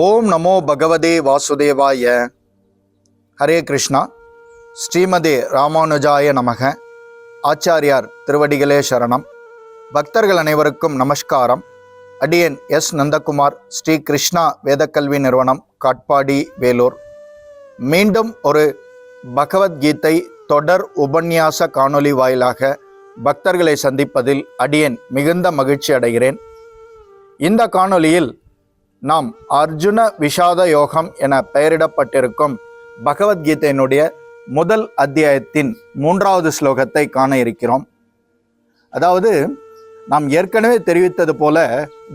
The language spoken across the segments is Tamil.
ஓம் நமோ பகவதே வாசுதேவாய. ஹரே கிருஷ்ணா. ஸ்ரீமதே ராமானுஜாய நமக. ஆச்சாரியார் திருவடிகளே சரணம். பக்தர்கள் அனைவருக்கும் நமஸ்காரம். அடியேன் எஸ் நந்தகுமார், ஸ்ரீ கிருஷ்ணா வேதக்கல்வி நிறுவனம், காட்பாடி, வேலூர். மீண்டும் ஒரு பகவத்கீதை தொடர் உபன்யாச காணொளி வாயிலாக பக்தர்களை சந்திப்பதில் அடியேன் மிகுந்த மகிழ்ச்சி அடைகிறேன். இந்த காணொளியில் நாம் அர்ஜுன விஷாத யோகம் என பெயரிடப்பட்டிருக்கும் பகவத்கீதையினுடைய முதல் அத்தியாயத்தின் 3வது ஸ்லோகத்தை காண இருக்கிறோம். அதாவது, நாம் ஏற்கனவே தெரிவித்தது போல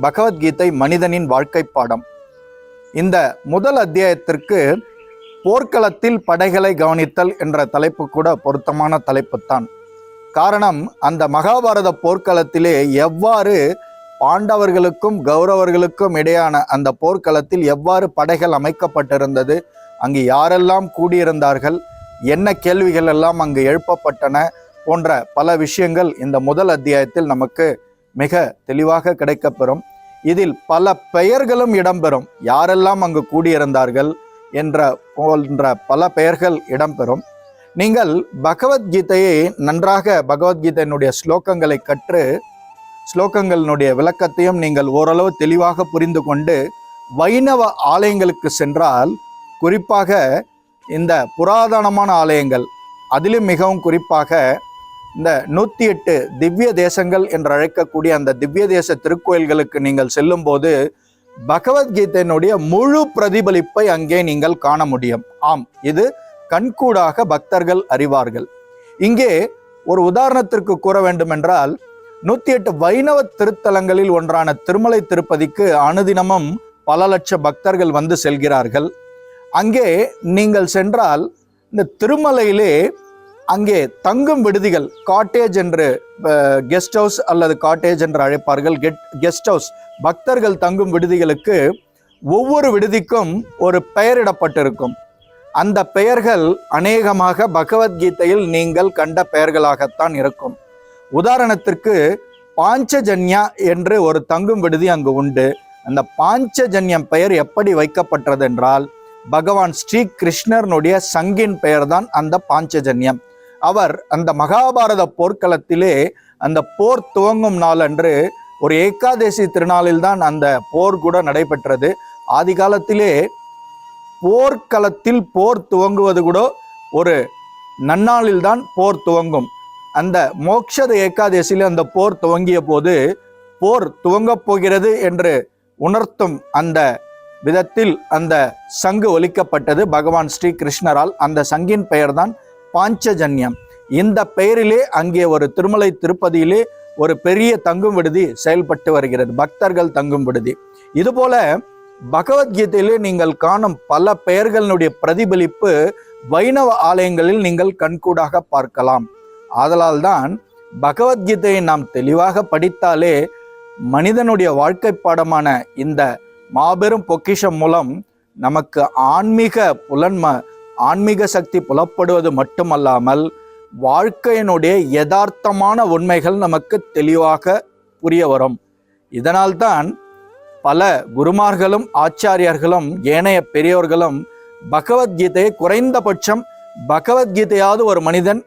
பகவத்கீதை மனிதனின் வாழ்க்கை பாடம். இந்த முதல் அத்தியாயத்திற்கு போர்க்களத்தில் படைகளை கவனித்தல் என்ற தலைப்பு கூட பொருத்தமான தலைப்புத்தான். காரணம், அந்த மகாபாரத போர்க்களத்திலே எவ்வாறு பாண்டவர்களுக்கும் கௌரவர்களுக்கும் இடையான அந்த போர்க்களத்தில் எவ்வாறு படைகள் அமைக்கப்பட்டிருந்தது, அங்கு யாரெல்லாம் கூடியிருந்தார்கள், என்ன கேள்விகள் எல்லாம் அங்கு எழுப்பப்பட்டன போன்ற பல விஷயங்கள் இந்த முதல் அத்தியாயத்தில் நமக்கு மிக தெளிவாக கிடைக்கப்பெறும். இதில் பல பெயர்களும் இடம்பெறும். யாரெல்லாம் அங்கு கூடியிருந்தார்கள் போன்ற பல பெயர்கள் இடம்பெறும். நீங்கள் பகவத்கீதையை நன்றாக பகவத்கீதையினுடைய ஸ்லோகங்களை கற்று ஸ்லோகங்களினுடைய விளக்கத்தையும் நீங்கள் ஓரளவு தெளிவாக புரிந்து கொண்டு வைணவ ஆலயங்களுக்கு சென்றால், குறிப்பாக இந்த புராதனமான ஆலயங்கள், அதிலும் மிகவும் குறிப்பாக இந்த 108 திவ்ய தேசங்கள் என்று அழைக்கக்கூடிய அந்த திவ்ய தேச திருக்கோயில்களுக்கு நீங்கள் செல்லும்போது பகவத்கீதையினுடைய முழு பிரதிபலிப்பை அங்கே நீங்கள் காண முடியும். ஆம், இது கண்கூடாக பக்தர்கள் அறிவார்கள். இங்கே ஒரு உதாரணத்திற்கு கூற வேண்டுமென்றால், 108 வைணவ திருத்தலங்களில் ஒன்றான திருமலை திருப்பதிக்கு அனுதினமும் பல லட்ச பக்தர்கள் வந்து செல்கிறார்கள். அங்கே நீங்கள் சென்றால் இந்த திருமலையிலே அங்கே தங்கும் விடுதிகள், காட்டேஜ் என்று கெஸ்ட் ஹவுஸ் அல்லது காட்டேஜ் என்று அழைப்பார்கள், கெஸ்ட் ஹவுஸ், பக்தர்கள் தங்கும் விடுதிகளுக்கு ஒவ்வொரு விடுதிக்கும் ஒரு பெயரிடப்பட்டிருக்கும். அந்த பெயர்கள் அநேகமாக பகவத்கீதையில் நீங்கள் கண்ட பெயர்களாகத்தான் இருக்கும். உதாரணத்திற்கு பாஞ்சஜன்யா என்று ஒரு தங்கும் விடுதி அங்கு உண்டு. அந்த பாஞ்சஜன்யம் பெயர் எப்படி வைக்கப்பட்டது என்றால், பகவான் ஸ்ரீ கிருஷ்ணனுடைய சங்கின் பெயர்தான் அந்த பாஞ்சஜன்யம். அவர் அந்த மகாபாரத போர்க்களத்திலே அந்த போர் துவங்கும் நாள் அன்று ஒரு ஏகாதசி திருநாளில்தான் அந்த போர் கூட நடைபெற்றது. ஆதி காலத்திலே போர்க்களத்தில் போர் துவங்குவது கூட ஒரு நன்னாளில்தான் போர் துவங்கும். அந்த மோக்ஷத ஏகாதசியில் அந்த போர் துவங்கிய போது போர் துவங்கப் போகிறது என்று உணர்த்தும் அந்த விதத்தில் அந்த சங்கு ஒலிக்கப்பட்டது பகவான் ஸ்ரீ கிருஷ்ணரால். அந்த சங்கின் பெயர்தான் பாஞ்சஜன்யம். இந்த பெயரிலே அங்கே ஒரு திருமலை திருப்பதியிலே ஒரு பெரிய தங்கும் விடுதி செயல்பட்டு வருகிறது, பக்தர்கள் தங்கும் விடுதி. இதுபோல பகவத்கீதையிலே நீங்கள் காணும் பல பெயர்களுடைய பிரதிபலிப்பு வைணவ ஆலயங்களில் நீங்கள் கண்கூடாக பார்க்கலாம். ஆதலால் தான் பகவத்கீதையை நாம் தெளிவாக படித்தாலே மனிதனுடைய வாழ்க்கை பாடமான இந்த மாபெரும் பொக்கிஷம் மூலம் நமக்கு ஆன்மீக சக்தி புலப்படுவது மட்டுமல்லாமல் வாழ்க்கையினுடைய யதார்த்தமான உண்மைகள் நமக்கு தெளிவாக புரிய வரும். இதனால்தான் பல குருமார்களும் ஆச்சாரியர்களும் ஏனைய பெரியோர்களும் பகவத்கீதையை குறைந்தபட்சம் பகவத்கீதையாவது ஒரு மனிதன்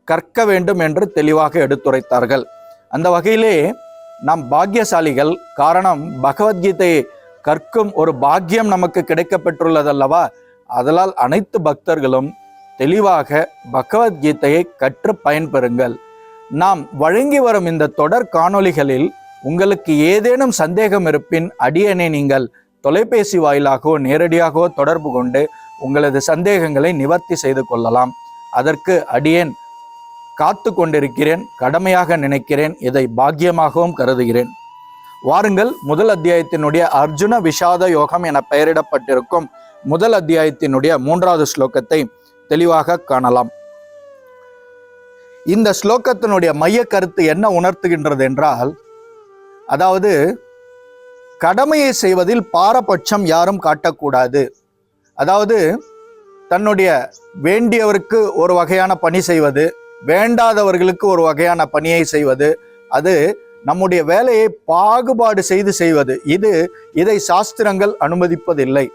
கற்க வேண்டும் என்று தெளிவாக எடுத்துரைத்தார்கள். அந்த வகையிலே நாம் பாக்கியசாலிகள். காரணம், பகவத்கீதையை கற்கும் ஒரு பாக்கியம் நமக்கு கிடைக்கப்பெற்றுள்ளதல்லவா. அதனால் அனைத்து பக்தர்களும் தெளிவாக பகவத்கீதையை கற்று பயன்பெறுங்கள். நாம் வழங்கி வரும் இந்த தொடர் காணொளிகளில் உங்களுக்கு ஏதேனும் சந்தேகம் இருப்பின் அடியேனை நீங்கள் தொலைபேசி வாயிலாகவோ நேரடியாகவோ தொடர்பு கொண்டு உங்களது சந்தேகங்களை நிவர்த்தி செய்து கொள்ளலாம். அதற்கு அடியேன் காத்து கொண்டிருக்கிறேன், கடமையாக நினைக்கிறேன், இதை பாக்கியமாகவும் கருதுகிறேன். வாருங்கள், முதல் அத்தியாயத்தினுடைய அர்ஜுன விஷாத யோகம் என பெயரிடப்பட்டிருக்கும் முதல் அத்தியாயத்தினுடைய 3வது ஸ்லோகத்தை தெளிவாக காணலாம். இந்த ஸ்லோகத்தினுடைய மைய கருத்து என்ன உணர்த்துகின்றது என்றால், அதாவது கடமையை செய்வதில் பாரபட்சம் யாரும் காட்டக்கூடாது. அதாவது தன்னுடைய வேண்டியவருக்கு ஒரு வகையான பணி செய்வது, வேண்டாதவர்களுக்கு ஒரு வகையான பணியை செய்வது, அது நம்முடைய வேலையை பாகுபாடு செய்வது இதை சாஸ்திரங்கள் அனுமதிப்பதில்லை.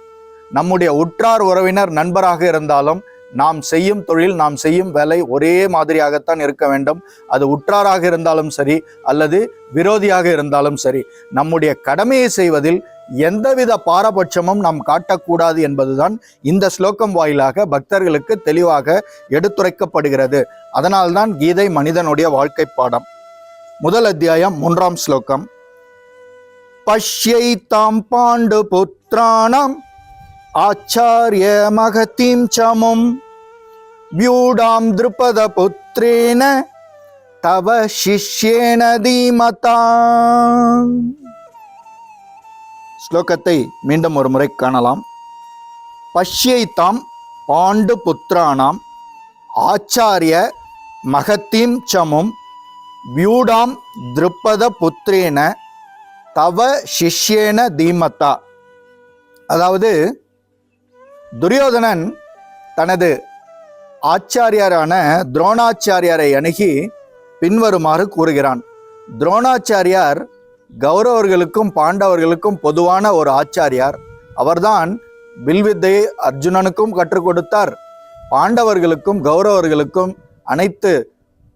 நம்முடைய உற்றார் உறவினர் நண்பராக இருந்தாலும் நாம் செய்யும் தொழில், நாம் செய்யும் வேலை ஒரே மாதிரியாகத்தான் இருக்க வேண்டும். அது உற்றாராக இருந்தாலும் சரி அல்லது விரோதியாக இருந்தாலும் சரி, நம்முடைய கடமையை செய்வதில் எந்தவித பாரபட்சமும் நாம் காட்டக்கூடாது என்பதுதான் இந்த ஸ்லோகம் வாயிலாக பக்தர்களுக்கு தெளிவாக எடுத்துரைக்கப்படுகிறது. அதனால்தான் கீதை மனிதனுடைய வாழ்க்கை பாடம். முதல் அத்தியாயம் 3ஆம் ஸ்லோகம். பஷ்யைதாம் பாண்டு புத்ராணாம் ஆச்சாரிய மகதீம் சமும் வியூடாம் திருபத புத்ரேன தவ சிஷ்யேன தீமதா. ஸ்லோகத்தை மீண்டும் ஒரு முறை காணலாம். பஷ்யைதாம் பாண்டு புத்ராணாம் ஆச்சாரிய மகதீம் சமும் வியூடாம் திருபத புத்ரேன தவ சிஷ்யேன தீமதா. அதாவது துரியோதனன் தனது ஆச்சாரியாரான துரோணாச்சாரியாரை அணுகி பின்வருமாறு கூறுகிறான். துரோணாச்சாரியார் கௌரவர்களுக்கும் பாண்டவர்களுக்கும் பொதுவான ஒரு ஆச்சாரியார். அவர்தான் வில்வித்தையை அர்ஜுனனுக்கும் கற்றுக் கொடுத்தார். பாண்டவர்களுக்கும் கௌரவர்களுக்கும் அனைத்து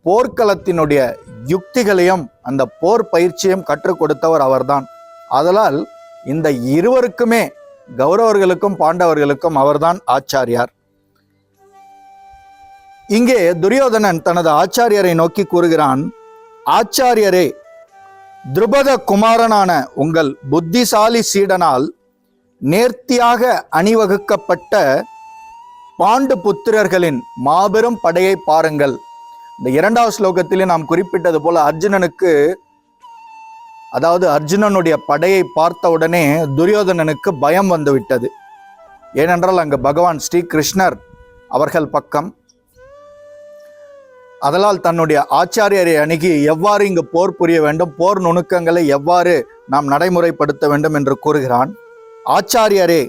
போர்க்களத்தினுடைய யுக்திகளையும் அந்த போர் பயிற்சியும் கற்றுக் கொடுத்தவர் அவர்தான். ஆதலால் இந்த இருவருக்குமே, கௌரவர்களுக்கும் பாண்டவர்களுக்கும் அவர்தான் ஆச்சாரியார். இங்கே துரியோதனன் தனது ஆச்சாரியரை நோக்கி கூறுகிறான், ஆச்சாரியரே, திருபத குமாரனான உங்கள் புத்திசாலி சீடனால் நேர்த்தியாக அணிவகுக்கப்பட்ட பாண்டு புத்திரர்களின் மாபெரும் படையை பாருங்கள். இந்த 2வது ஸ்லோகத்திலே நாம் குறிப்பிட்டது போல அர்ஜுனனுக்கு, அதாவது அர்ஜுனனுடைய படையை பார்த்தவுடனே துரியோதனனுக்கு பயம் வந்துவிட்டது. ஏனென்றால் அங்கு பகவான் ஸ்ரீ கிருஷ்ணர் அவர்கள் பக்கம். அதனால் தன்னுடைய ஆச்சாரியரை அணுகி எவ்வாறு இங்கு போர் புரிய வேண்டும், போர் நுணுக்கங்களை எவ்வாறு நாம் நடைமுறைப்படுத்த வேண்டும் என்று கூறுகிறான். ஆச்சாரியரே,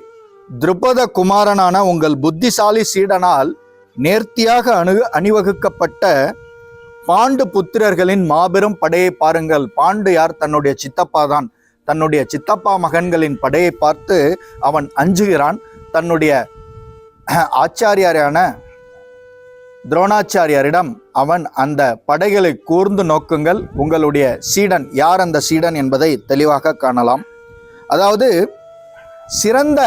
திருபத குமாரனான உங்கள் புத்திசாலி சீடனால் நேர்த்தியாக அணிவகுக்கப்பட்ட பாண்டு புத்திரர்களின் மாபெரும் படையை பாருங்கள். பாண்டு யார்? தன்னுடைய சித்தப்பா தான். தன்னுடைய சித்தப்பா மகன்களின் படையை பார்த்து அவன் அஞ்சுகிறான். தன்னுடைய ஆச்சாரியாரான துரோணாச்சாரியாரிடம் அவன் அந்த படைகளை கூர்ந்து நோக்குங்கள், உங்களுடைய சீடன் யார், அந்த சீடன் என்பதை தெளிவாக காணலாம். அதாவது சிறந்த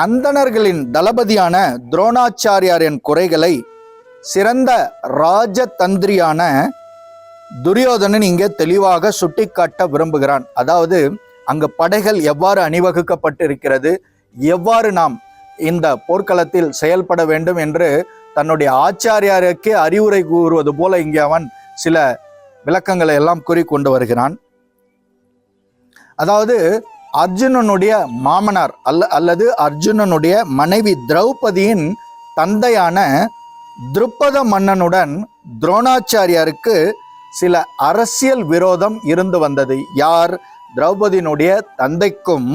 அந்தணர்களின் தளபதியான துரோணாச்சாரியாரின் குறைகளை சிறந்த ராஜதந்திரியான துரியோதனன் இங்கே தெளிவாக சுட்டிக்காட்ட விரும்புகிறான். அதாவது அங்கு படைகள் எவ்வாறு அணிவகுக்கப்பட்டு இருக்கிறது, எவ்வாறு நாம் இந்த போர்க்களத்தில் செயல்பட வேண்டும் என்று தன்னுடைய ஆச்சாரியாருக்கே அறிவுரை கூறுவது போல இங்கே அவன் சில விளக்கங்களை எல்லாம் கூறிக்கொண்டு வருகிறான். அதாவது அர்ஜுனனுடைய மாமனார் அல்லது அர்ஜுனனுடைய மனைவி திரௌபதியின் தந்தையான திருப்பத மன்னனுடன் துரோணாச்சாரியாருக்கு சில அரசியல் விரோதம் இருந்து வந்தது. யார்? திரௌபதியினுடைய தந்தைக்கும்,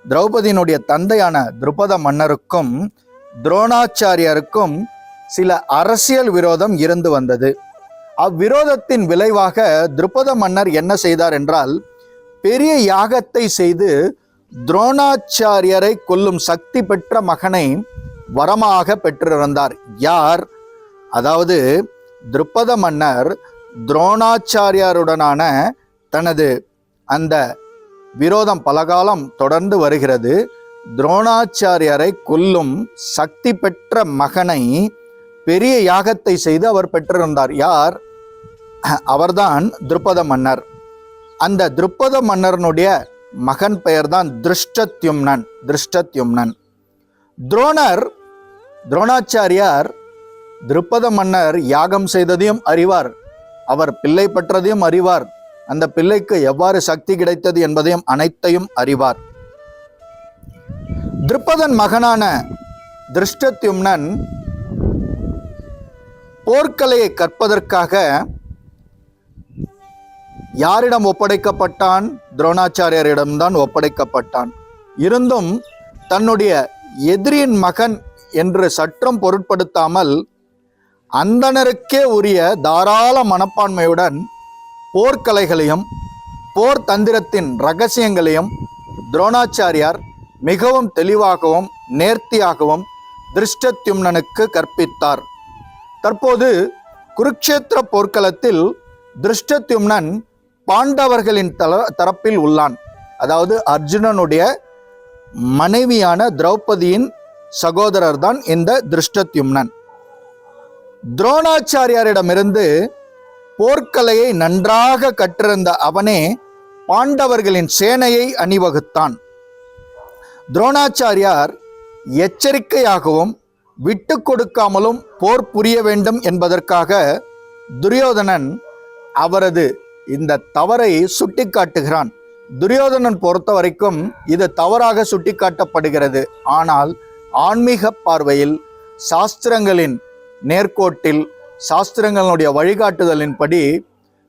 திரௌபதியினுடைய தந்தையான திருப்பத மன்னருக்கும் துரோணாச்சாரியாருக்கும் சில அரசியல் விரோதம் இருந்து வந்தது. அவ்விரோதத்தின் விளைவாக திருப்பத மன்னர் என்ன செய்தார் என்றால், பெரிய யாகத்தை செய்து துரோணாச்சாரியரை கொல்லும் சக்தி பெற்ற மகனை வரமாக பெற்றிருந்தார். யார்? அதாவது திருப்பத மன்னர் துரோணாச்சாரியாருடனான தனது அந்த விரோதம் பலகாலம் தொடர்ந்து வருகிறது. துரோணாச்சாரியரை கொல்லும் சக்தி பெற்ற மகனை பெரிய யாகத்தை செய்து அவர் பெற்றிருந்தார். யார்? அவர்தான் திருப்பத மன்னர். அந்த திருப்பத மன்னரனுடைய மகன் பெயர்தான் திருஷ்டத்யும்னன். திருஷ்டத்யும்னன். துரோணாச்சாரியார் திருப்பத மன்னர் யாகம் செய்ததையும் அறிவார், அவர் பிள்ளை பெற்றதையும் அறிவார், அந்த பிள்ளைக்கு எவ்வாறு சக்தி கிடைத்தது என்பதையும் அனைத்தையும் அறிவார். திருப்பதன் மகனான திருஷ்டத்யும்னன் போர்க்கலையை கற்பதற்காக யாரிடம் ஒப்படைக்கப்பட்டான்? துரோணாச்சாரியரிடம்தான் ஒப்படைக்கப்பட்டான். இருந்தும் தன்னுடைய எதிரியின் மகன் என்று சற்றும் பொருட்படுத்தாமல் அந்தணருக்கே உரிய தாராள மனப்பான்மையுடன் போர்க்கலைகளையும் போர் தந்திரத்தின் ரகசியங்களையும் துரோணாச்சாரியார் மிகவும் தெளிவாகவும் நேர்த்தியாகவும் திருஷ்டத்யும்னனுக்கு கற்பித்தார். தற்போது குருக்ஷேத்திர போர்க்களத்தில் திருஷ்டத்யும்னன் பாண்டவர்களின் தரப்பில் உள்ளான். அதாவது அர்ஜுனனுடைய மனைவியான திரௌபதியின் சகோதரர் தான் இந்த திருஷ்டத்யும்னன். துரோணாச்சாரியாரிடமிருந்து போர்க்கலையை நன்றாக கற்றிருந்த அவனே பாண்டவர்களின் சேனையை அணிவகுத்தான். துரோணாச்சாரியார் எச்சரிக்கையாகவும் விட்டு கொடுக்காமலும் போர் புரிய வேண்டும் என்பதற்காக துரியோதனன் அவரது இந்த தவறை சுட்டிக்காட்டுகிறான். துரியோதனன் பொறுத்த வரைக்கும் இது தவறாக சுட்டிக்காட்டப்படுகிறது. ஆனால் ஆன்மீக பார்வையில், சாஸ்திரங்களின் நேர்கோட்டில், சாஸ்திரங்களுடைய வழிகாட்டுதலின்படி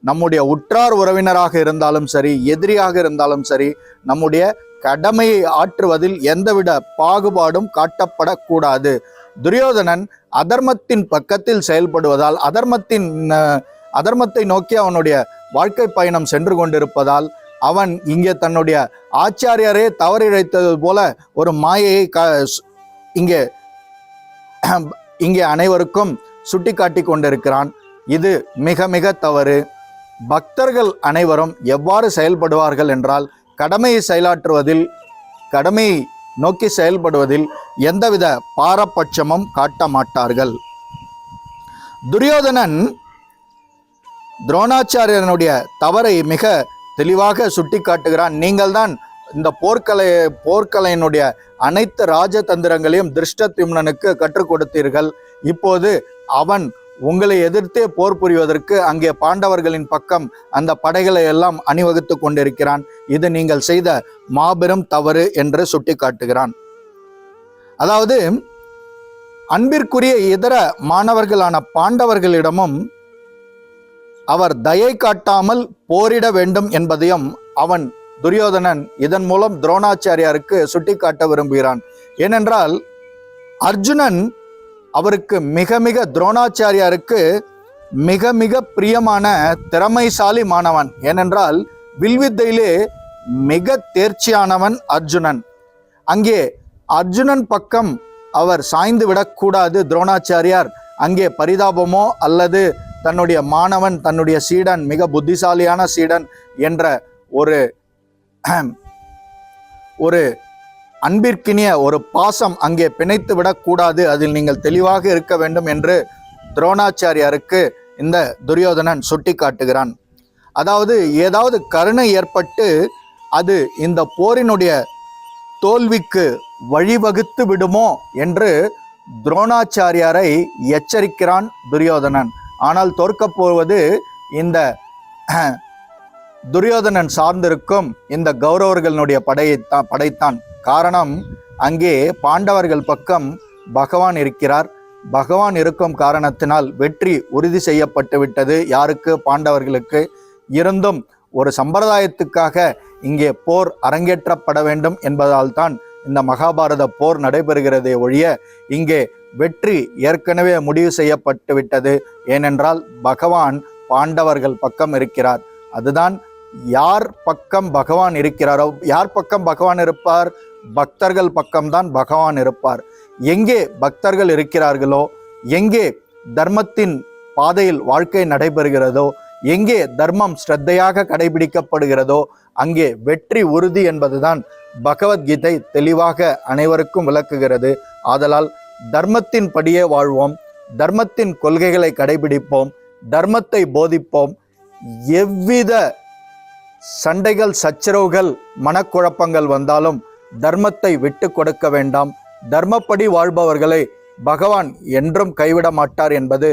நம்முடைய உற்றார் உறவினராக இருந்தாலும் சரி, எதிரியாக இருந்தாலும் சரி, நம்முடைய கடமையை ஆற்றுவதில் எந்தவித பாகுபாடும் காட்டப்படக்கூடாது. துரியோதனன் அதர்மத்தின் பக்கத்தில் செயல்படுவதால், அதர்மத்தை நோக்கி அவனுடைய வாழ்க்கை பயணம் சென்று கொண்டிருப்பதால் அவன் இங்கே தன்னுடைய ஆச்சாரியரே தவறிழைத்தது போல ஒரு மாயையை இங்கே அனைவருக்கும் சுட்டிக்காட்டி கொண்டிருக்கிறான். இது மிக மிக தவறு. பக்தர்கள் அனைவரும் எவ்வாறு செயல்படுவார்கள் என்றால், கடமையை நோக்கி செயல்படுவதில் எந்தவித பாரபட்சமும் காட்ட மாட்டார்கள். துரியோதனன் துரோணாச்சாரியனுடைய தவறை மிக தெளிவாக சுட்டி காட்டுகிறான். நீங்கள் தான் இந்த போர்க்கலையினுடைய அனைத்து ராஜதந்திரங்களையும் திருஷ்டத்யும்னனுக்கு கற்றுக் கொடுத்தீர்கள். இப்போது அவன் உங்களை எதிர்த்தே போர் புரிவதற்கு அங்கே பாண்டவர்களின் பக்கம் அந்த படைகளை எல்லாம் அணிவகுத்து கொண்டிருக்கிறான். இது நீங்கள் செய்த மாபெரும் தவறு என்று சுட்டி காட்டுகிறான். அதாவது அன்பிற்குரிய இதர மாணவர்களான பாண்டவர்களிடமும் அவர் தயை காட்டாமல் போரிட வேண்டும் என்பதையும் துரியோதனன் இதன் மூலம் துரோணாச்சாரியாருக்கு சுட்டிக்காட்ட விரும்புகிறான். ஏனென்றால் அர்ஜுனன் அவருக்கு துரோணாச்சாரியாருக்கு மிக மிக பிரியமான திறமைசாலி மாணவன். ஏனென்றால் வில்வித்தையிலே மிக தேர்ச்சியானவன் அர்ஜுனன். அங்கே அர்ஜுனன் பக்கம் அவர் சாய்ந்து விடக்கூடாது. துரோணாச்சாரியார் அங்கே பரிதாபமோ அல்லது தன்னுடைய மாணவன், தன்னுடைய சீடன், மிக புத்திசாலியான சீடன் என்ற ஒரு அன்பிற்கினிய ஒரு பாசம் அங்கே பிணைத்து விடக்கூடாது. அதில் நீங்கள் தெளிவாக இருக்க வேண்டும் என்று துரோணாச்சாரியாருக்கு இந்த துரியோதனன் சுட்டி காட்டுகிறான். அதாவது ஏதாவது கருணை ஏற்பட்டு அது இந்த போரினுடைய தோல்விக்கு வழிவகுத்து விடுமோ என்று துரோணாச்சாரியாரை எச்சரிக்கிறான் துரியோதனன். ஆனால் தோற்கப் போவது இந்த துரியோதனன் சார்ந்திருக்கும் இந்த கௌரவர்களுடைய படைத்தான். காரணம், அங்கே பாண்டவர்கள் பக்கம் பகவான் இருக்கிறார். பகவான் இருக்கும் காரணத்தினால் வெற்றி உறுதி செய்யப்பட்டு விட்டது. யாருக்கு? பாண்டவர்களுக்கு. இருந்தும் ஒரு சம்பிரதாயத்துக்காக இங்கே போர் அரங்கேற்றப்பட வேண்டும் என்பதால் தான் இந்த மகாபாரத போர் நடைபெறுகிறதே ஒழிய இங்கே வெற்றி ஏற்கனவே முடிவு செய்யப்பட்டு விட்டது. ஏனென்றால் பகவான் பாண்டவர்கள் பக்கம் இருக்கிறார். அதுதான் யார் பக்கம் பகவான் இருக்கிறாரோ, யார் பக்கம் பகவான் இருப்பார்? பக்தர்கள் பக்கம்தான் பகவான் இருப்பார். எங்கே பக்தர்கள் இருக்கிறார்களோ, எங்கே தர்மத்தின் பாதையில் வாழ்க்கை நடைபெறுகிறதோ, எங்கே தர்மம் ஸ்ரத்தையாக கடைபிடிக்கப்படுகிறதோ அங்கே வெற்றி உறுதி என்பதுதான் பகவத்கீதை தெளிவாக அனைவருக்கும் விளக்குகிறது. ஆதலால் தர்மத்தின் படியே வாழ்வோம், தர்மத்தின் கொள்கைகளை கடைபிடிப்போம், தர்மத்தை போதிப்போம். எவ்வித சண்டைகள், சச்சரவுகள், மனக்குழப்பங்கள் வந்தாலும் தர்மத்தை விட்டு கொடுக்க வேண்டாம். தர்மப்படி வாழ்பவர்களை பகவான் என்றும் கைவிட மாட்டார் என்பது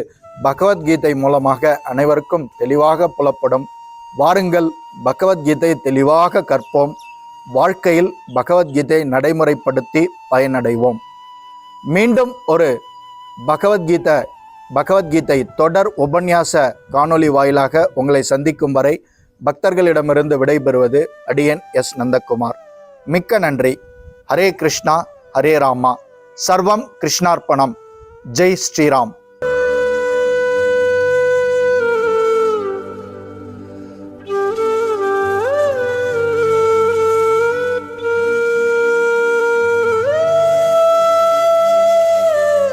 பகவத்கீதை மூலமாக அனைவருக்கும் தெளிவாக புலப்படும். வாருங்கள், பகவத்கீதை தெளிவாக கற்போம். வாழ்க்கையில் பகவத்கீதை நடைமுறைப்படுத்தி பயனடைவோம். மீண்டும் ஒரு பகவத்கீதை தொடர் உபன்யாச காணொளி வாயிலாக உங்களை சந்திக்கும் வரை பக்தர்களிடமிருந்து விடைபெறுவது அடியன் எஸ் நந்தகுமார். மிக்க நன்றி. ஹரே கிருஷ்ணா, ஹரே ராமா. சர்வம் கிருஷ்ணார்ப்பணம். ஜெய் ஸ்ரீராம்.